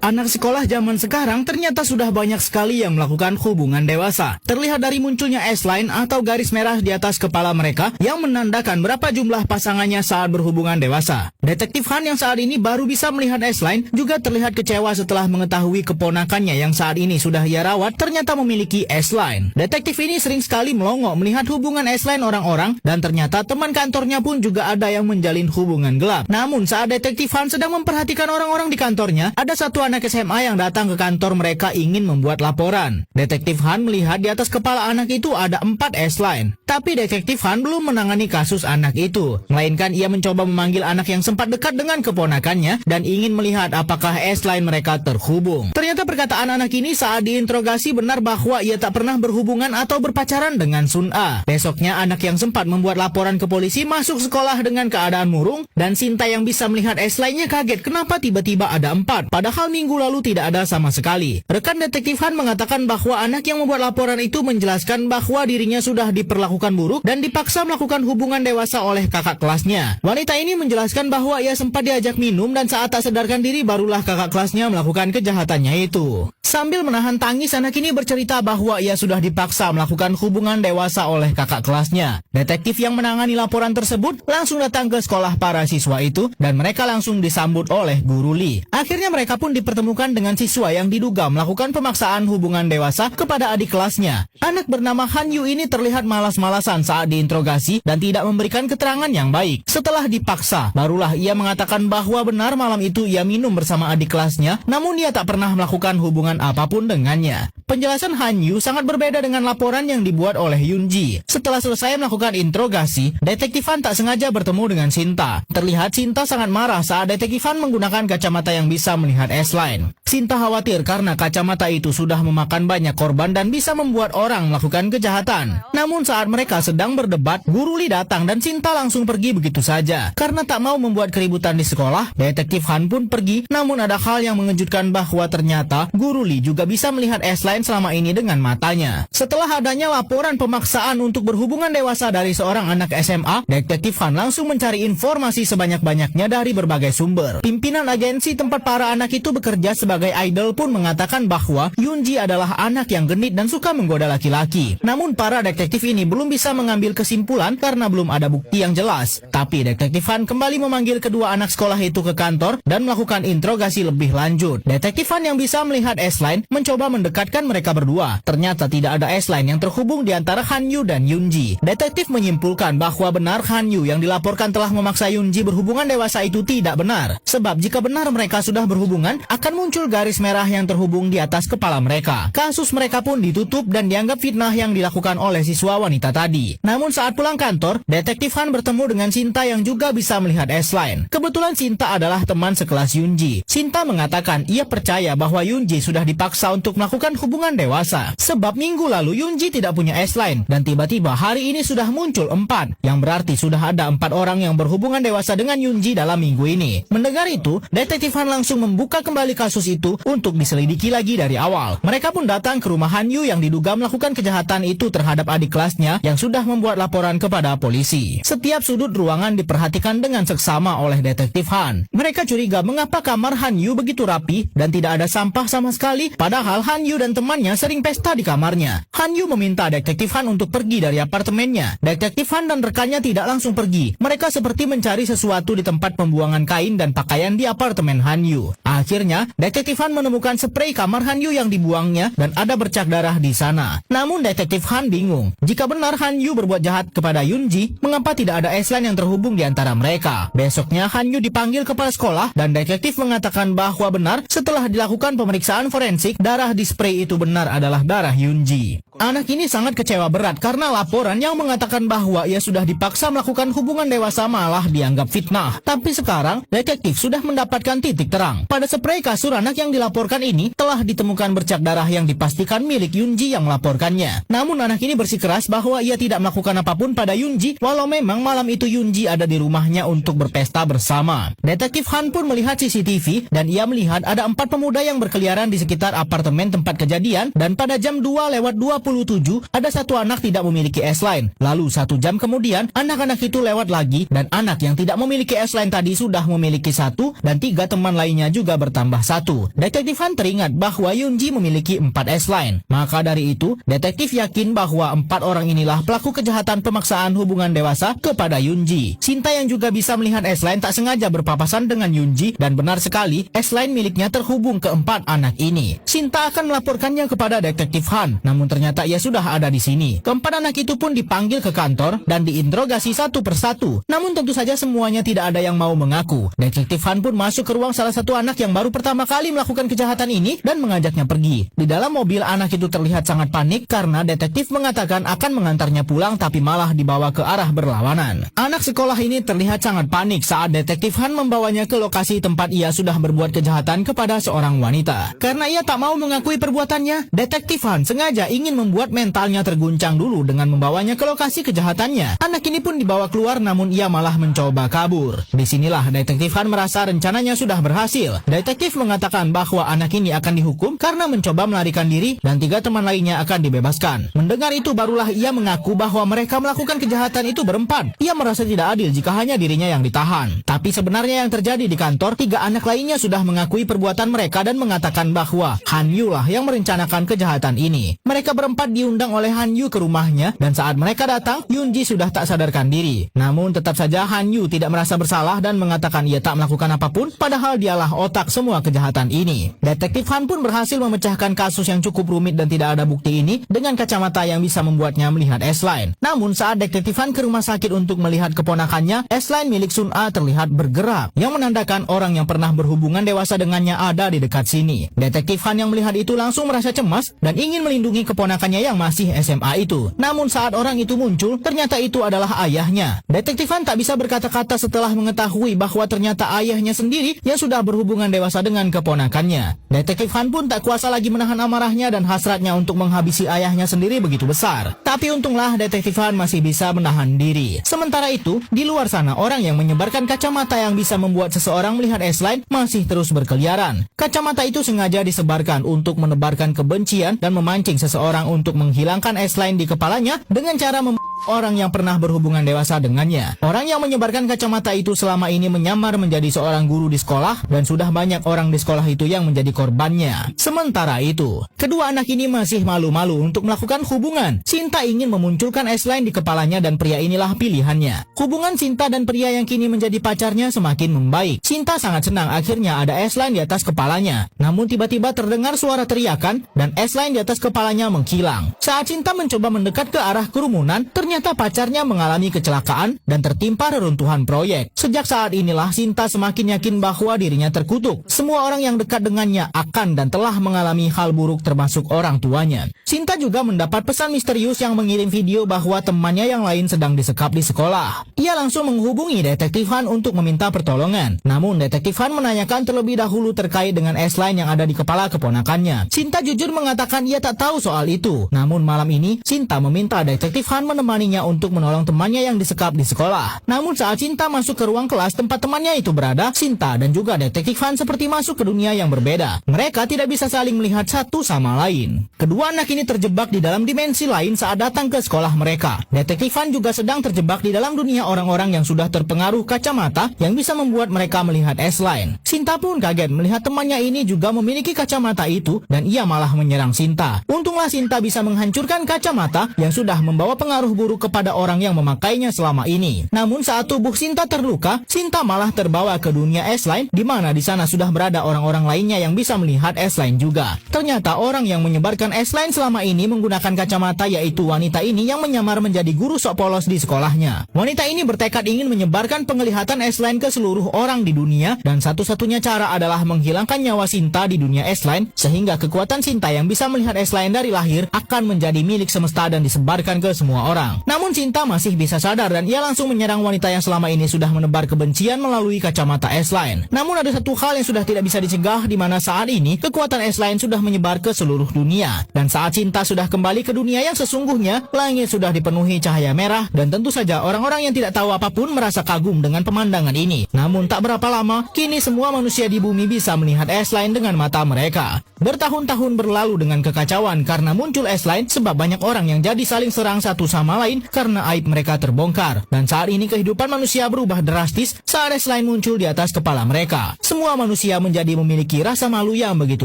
Anak sekolah zaman sekarang ternyata sudah banyak sekali yang melakukan hubungan dewasa. Terlihat dari munculnya S-line atau garis merah di atas kepala mereka yang menandakan berapa jumlah pasangannya saat berhubungan dewasa. Detektif Han yang saat ini baru bisa melihat S-line juga terlihat kecewa setelah mengetahui keponakannya yang saat ini sudah ia rawat ternyata memiliki S-line. Detektif ini sering sekali melongo melihat hubungan S-line orang-orang dan ternyata teman kantornya pun juga ada yang menjalin hubungan gelap. Namun saat detektif Han sedang memperhatikan orang-orang di kantornya, ada satu anak SMA yang datang ke kantor mereka ingin membuat laporan. Detektif Han melihat di atas kepala anak itu ada 4 S-line. Tapi detektif Han belum menangani kasus anak itu, melainkan ia mencoba memanggil anak yang sempat dekat dengan keponakannya dan ingin melihat apakah S-line mereka terhubung. Ternyata perkataan anak ini saat diinterogasi benar bahwa ia tak pernah berhubungan atau berpacaran dengan Sun A. Besoknya anak yang sempat membuat laporan ke polisi masuk sekolah dengan keadaan murung dan Sinta yang bisa melihat S-line-nya kaget kenapa tiba-tiba ada 4, padahal minggu lalu tidak ada sama sekali. Rekan detektif Han mengatakan bahwa anak yang membuat laporan itu menjelaskan bahwa dirinya sudah diperlakukan buruk dan dipaksa melakukan hubungan dewasa oleh kakak kelasnya. Wanita ini menjelaskan bahwa ia sempat diajak minum dan saat tak sadarkan diri barulah kakak kelasnya melakukan kejahatannya itu. Sambil menahan tangis, anak ini bercerita bahwa ia sudah dipaksa melakukan hubungan dewasa oleh kakak kelasnya. Detektif yang menangani laporan tersebut langsung datang ke sekolah para siswa itu dan mereka langsung disambut oleh guru Lee. Akhirnya mereka pun dipertemukan dengan siswa yang diduga melakukan pemaksaan hubungan dewasa kepada adik kelasnya. Anak bernama Han Yu ini terlihat malas-malasan saat diinterogasi dan tidak memberikan keterangan yang baik. Setelah dipaksa, barulah ia mengatakan bahwa benar malam itu ia minum bersama adik kelasnya, namun ia tak pernah melakukan hubungan apapun dengannya. Penjelasan Han Yu sangat berbeda dengan laporan yang dibuat oleh Yoon Ji. Setelah selesai melakukan interogasi, detektif Han tak sengaja bertemu dengan Sinta. Terlihat Sinta sangat marah saat detektif Han menggunakan kacamata yang bisa melihat S-line. Sinta khawatir karena kacamata itu sudah memakan banyak korban dan bisa membuat orang melakukan kejahatan. Namun saat mereka sedang berdebat, guru Lee datang dan Sinta langsung pergi begitu saja. Karena tak mau membuat keributan di sekolah, detektif Han pun pergi. Namun ada hal yang mengejutkan bahwa ternyata guru Lee juga bisa melihat S-line selama ini dengan matanya. Setelah adanya laporan pemaksaan untuk berhubungan dewasa dari seorang anak SMA, detektif Han langsung mencari informasi sebanyak-banyaknya dari berbagai sumber. Pimpinan agensi tempat para anak itu bekerja sebagai idol pun mengatakan bahwa Yoon Ji adalah anak yang genit dan suka menggoda laki-laki. Namun para detektif ini belum bisa mengambil kesimpulan karena belum ada bukti yang jelas. Tapi detektif Han kembali memanggil kedua anak sekolah itu ke kantor dan melakukan interogasi lebih lanjut. Detektif Han yang bisa melihat S-line mencoba mendekatkan mereka berdua. Ternyata tidak ada S-line yang terhubung di antara Han Yu dan Yoon Ji. Detektif menyimpulkan bahwa benar Han Yu yang dilaporkan telah memaksa Yoon Ji berhubungan dewasa itu tidak benar. Sebab jika benar mereka sudah berhubungan, akan muncul garis merah yang terhubung di atas kepala mereka. Kasus mereka pun ditutup dan dianggap fitnah yang dilakukan oleh siswa wanita tadi. Namun saat pulang kantor, detektif Han bertemu dengan Sinta yang juga bisa melihat S-line. Kebetulan Sinta adalah teman sekelas Yoon Ji. Sinta mengatakan ia percaya bahwa Yoon Ji sudah dipaksa untuk melakukan hubungan dewasa. Sebab minggu lalu Yoon Ji tidak punya S-line dan tiba-tiba hari ini sudah muncul 4, yang berarti sudah ada 4 orang yang berhubungan dewasa dengan Yoon Ji dalam minggu ini. Mendengar itu, detektif Han langsung membuka kembali kasus itu untuk diselidiki lagi dari awal. Mereka pun datang ke rumah Han Yu yang diduga melakukan kejahatan itu terhadap adik kelasnya yang sudah membuat laporan kepada polisi. Setiap sudut ruangan diperhatikan dengan seksama oleh detektif Han. Mereka curiga mengapa kamar Han Yu begitu rapi dan tidak ada sampah sama sekali, padahal Han Yu dan temannya sering pesta di kamarnya. Han Yu meminta detektif Han untuk pergi dari apartemennya. Detektif Han dan rekannya tidak langsung pergi. Mereka seperti mencari sesuatu di tempat pembuangan kain dan pakaian di apartemen Han Yu. Akhirnya, detektif Han menemukan spray kamar Han Yu yang dibuangnya dan ada bercak darah di sana. Namun detektif Han bingung. Jika benar Han Yu berbuat jahat kepada Yoon Ji, mengapa tidak ada S-line yang terhubung di antara mereka? Besoknya Han Yu dipanggil kepala sekolah dan detektif mengatakan bahwa benar setelah dilakukan pemeriksaan forensik, darah di spray itu benar adalah darah Yoon Ji. Anak ini sangat kecewa berat karena laporan yang mengatakan bahwa ia sudah dipaksa melakukan hubungan dewasa malah dianggap fitnah. Tapi sekarang, detektif sudah mendapatkan titik terang. Pada spray kasur anak yang dilaporkan ini telah ditemukan bercak darah yang dipastikan milik Yoon Ji yang melaporkannya. Namun anak ini bersikeras bahwa ia tidak melakukan apapun pada Yoon Ji walau memang malam itu Yoon Ji ada di rumahnya untuk berpesta bersama. Detektif Han pun melihat CCTV dan ia melihat ada 4 pemuda yang berkeliaran di sekitar apartemen tempat kejadian dan pada jam 2:20 27, ada satu anak tidak memiliki S-Line. Lalu 1 jam kemudian, anak-anak itu lewat lagi dan anak yang tidak memiliki S-Line tadi sudah memiliki 1 dan 3 teman lainnya juga bertambah 1. Detektif Han teringat bahwa Yunji memiliki 4 S-Line. Maka dari itu, detektif yakin bahwa 4 orang inilah pelaku kejahatan pemaksaan hubungan dewasa kepada Yunji. Sinta yang juga bisa melihat S-Line tak sengaja berpapasan dengan Yunji dan benar sekali S-Line miliknya terhubung ke 4 anak ini. Sinta akan melaporkannya kepada detektif Han, namun ternyata ia sudah ada di sini. Keempat anak itu pun dipanggil ke kantor dan diinterogasi satu persatu. Namun tentu saja semuanya tidak ada yang mau mengaku. Detektif Han pun masuk ke ruang salah satu anak yang baru pertama kali melakukan kejahatan ini dan mengajaknya pergi. Di dalam mobil anak itu terlihat sangat panik karena detektif mengatakan akan mengantarnya pulang tapi malah dibawa ke arah berlawanan. Anak sekolah ini terlihat sangat panik saat detektif Han membawanya ke lokasi tempat ia sudah berbuat kejahatan kepada seorang wanita. Karena ia tak mau mengakui perbuatannya, detektif Han sengaja ingin membuat mentalnya terguncang dulu dengan membawanya ke lokasi kejahatannya. Anak ini pun dibawa keluar namun ia malah mencoba kabur. Disinilah detektif Han merasa rencananya sudah berhasil. Detektif mengatakan bahwa anak ini akan dihukum karena mencoba melarikan diri dan 3 teman lainnya akan dibebaskan. Mendengar itu barulah ia mengaku bahwa mereka melakukan kejahatan itu berempat. Ia merasa tidak adil jika hanya dirinya yang ditahan. Tapi sebenarnya yang terjadi di kantor, 3 anak lainnya sudah mengakui perbuatan mereka dan mengatakan bahwa Han Yu lah yang merencanakan kejahatan ini. Mereka berempat diundang oleh Han Yu ke rumahnya dan saat mereka datang, Yunji sudah tak sadarkan diri. Namun tetap saja Han Yu tidak merasa bersalah dan mengatakan ia tak melakukan apapun, padahal dialah otak semua kejahatan ini. Detektif Han pun berhasil memecahkan kasus yang cukup rumit dan tidak ada bukti ini dengan kacamata yang bisa membuatnya melihat S-Line. Namun saat detektif Han ke rumah sakit untuk melihat keponakannya, S-Line milik Sun A terlihat bergerak, yang menandakan orang yang pernah berhubungan dewasa dengannya ada di dekat sini. Detektif Han yang melihat itu langsung merasa cemas dan ingin melindungi keponakannya yang masih SMA itu. Namun saat orang itu muncul, ternyata itu adalah ayahnya. Detektif Han tak bisa berkata-kata setelah mengetahui bahwa ternyata ayahnya sendiri yang sudah berhubungan dewasa dengan keponakannya. Detektif Han pun tak kuasa lagi menahan amarahnya dan hasratnya untuk menghabisi ayahnya sendiri begitu besar. Tapi untunglah detektif Han masih bisa menahan diri. Sementara itu, di luar sana orang yang menyebarkan kacamata yang bisa membuat seseorang melihat S-Line masih terus berkeliaran. Kacamata itu sengaja disebarkan untuk menebarkan kebencian dan memancing seseorang untuk menghilangkan S-Line di kepalanya dengan cara orang yang pernah berhubungan dewasa dengannya. Orang yang menyebarkan kacamata itu selama ini menyamar menjadi seorang guru di sekolah dan sudah banyak orang di sekolah itu yang menjadi korbannya. Sementara itu, kedua anak ini masih malu-malu untuk melakukan hubungan. Sinta ingin memunculkan S-Line di kepalanya dan pria inilah pilihannya. Hubungan Sinta dan pria yang kini menjadi pacarnya semakin membaik. Sinta sangat senang akhirnya ada S-Line di atas kepalanya. Namun tiba-tiba terdengar suara teriakan dan S-Line di atas kepalanya menghilang. Saat Sinta mencoba mendekat ke arah kerumunan, ternyata pacarnya mengalami kecelakaan dan tertimpa reruntuhan proyek. Sejak saat inilah Sinta semakin yakin bahwa dirinya terkutuk. Semua orang yang dekat dengannya akan dan telah mengalami hal buruk termasuk orang tuanya. Sinta juga mendapat pesan misterius yang mengirim video bahwa temannya yang lain sedang disekap di sekolah. Ia langsung menghubungi detektif Han untuk meminta pertolongan. Namun detektif Han menanyakan terlebih dahulu terkait dengan S-Line yang ada di kepala keponakannya. Sinta jujur mengatakan ia tak tahu soal itu. Namun malam ini Sinta meminta detektif Han menemaninya untuk menolong temannya yang disekap di sekolah. Namun saat Sinta masuk ke ruang kelas tempat temannya itu berada, Sinta dan juga detektif Han seperti masuk ke dunia yang berbeda. Mereka tidak bisa saling melihat satu sama lain. Kedua anak ini terjebak di dalam dimensi lain saat datang ke sekolah mereka. Detektif Han juga sedang terjebak di dalam dunia orang-orang yang sudah terpengaruh kacamata yang bisa membuat mereka melihat S-Line. Sinta pun kaget melihat temannya ini juga memiliki kacamata itu dan ia malah menyerang Sinta. Untunglah Sinta bisa menghancurkan kacamata yang sudah membawa pengaruh buruk kepada orang yang memakainya selama ini. Namun saat tubuh Sinta terluka, Sinta malah terbawa ke dunia S-Line di mana di sana sudah berada orang-orang lainnya yang bisa melihat S-Line juga. Ternyata orang yang menyebarkan S-Line selama ini menggunakan kacamata yaitu wanita ini yang menyamar menjadi guru sok polos di sekolahnya. Wanita ini bertekad ingin menyebarkan penglihatan S-Line ke seluruh orang di dunia dan satu-satunya cara adalah menghilangkan nyawa Sinta di dunia S-Line sehingga kekuatan Sinta yang bisa melihat S-Line dari lahir akan menjadi milik semesta dan disebarkan ke semua orang. Namun Sinta masih bisa sadar dan ia langsung menyerang wanita yang selama ini sudah menebar kebencian melalui kacamata S-Line. Namun ada satu hal yang sudah tidak bisa dicegah di mana saat ini kekuatan S-Line sudah menyebar ke seluruh dunia. Dan saat Sinta sudah kembali ke dunia yang sesungguhnya, langit sudah dipenuhi cahaya merah dan tentu saja orang-orang yang tidak tahu apapun merasa kagum dengan pemandangan ini. Namun tak berapa lama, kini semua manusia di bumi bisa melihat S-Line dengan mata mereka. Bertahun-tahun berlalu dengan kekacauan karena muncul S-Line sebab banyak orang yang jadi saling serang satu sama lain karena aib mereka terbongkar. Dan saat ini kehidupan manusia berubah drastis saat S-Line muncul di atas kepala mereka. Semua manusia menjadi memiliki rasa malu yang begitu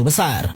besar.